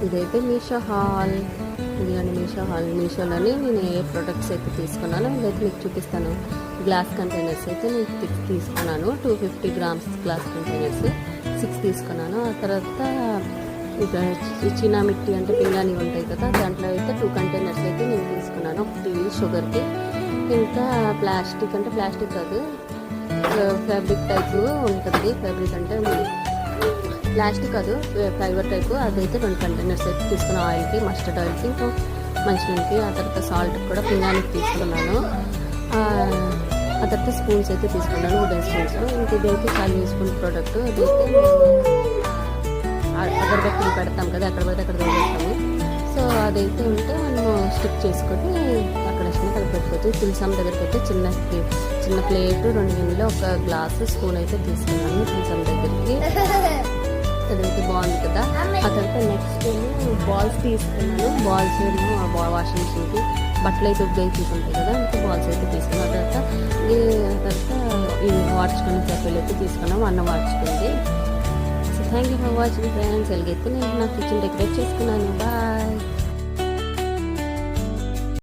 ఇదైతే మీషో హాల్. ఇదిగోండి మీషో హాల్. మీషోలోని నేను ఏ ప్రొడక్ట్స్ అయితే తీసుకున్నానో ఇదైతే మీకు చూపిస్తాను. గ్లాస్ కంటైనర్స్ అయితే నేను 6 తీసుకున్నాను. 250 grams గ్లాస్ కంటైనర్స్ 6 తీసుకున్నాను. ఆ తర్వాత ఇక చీనా మిట్టి అంటే పింగాణి ఉంటాయి కదా, దాంట్లో అయితే 2 కంటైనర్స్ అయితే నేను తీసుకున్నాను. ఒకటి షుగర్కి, ఇంకా ప్లాస్టిక్ అంటే ప్లాస్టిక్ కాదు, ఫ్యాబ్రిక్ టైపు ఉంటుంది. ఫ్యాబ్రిక్ అంటే ప్లాస్టిక్ కాదు, ఫైబర్ టైపు. అదైతే 2 కంటైనర్స్ అయితే తీసుకున్నాను. ఆయిల్కి, మస్టర్డ్ ఆయిల్కి, ఇంకా మంచినీళ్ళకి. ఆ తర్వాత సాల్ట్ కూడా పింగానికి తీసుకున్నాను. ఆ తర్వాత స్పూన్స్ అయితే తీసుకున్నాను, వుడెన్ స్పూన్స్. ఇంక ఇదైతే చాలా యూస్ఫుల్ ప్రోడక్ట్. అదైతే అగరబత్తులు పెడతాం కదా, అక్కడ పోతే అక్కడ వేస్తాము. సో అదైతే ఉంటే మనము స్టిక్ చేసుకొని అక్కడ అక్కడ పెట్టుకోవచ్చు. తులసం దగ్గరికి అయితే చిన్న ప్లేట్, 2 గిన్నెలో 1 గ్లాసు స్పూన్ అయితే తీసుకున్నాను తులసం దగ్గరికి. అదైతే బాగుంది కదా. ఆ తర్వాత నెక్స్ట్ బాల్స్ తీసుకున్నాను. బాల్స్ వాషింగ్ మిషన్కి బట్టలు అయితే ఉగ్గు తీసుకుంటాయి కదా, ఇంకా బాల్స్ అయితే తీసుకున్నాను. ఆ తర్వాత ఇది వాడ్చుకుని చెప్పలు అయితే తీసుకున్నాము, అన్నం వాడ్చుకుంది. So thank you for watching friends. ఎలాగైతే నేను నా కిచెన్ డెకరేట్ చేసుకున్నాను. బాయ్.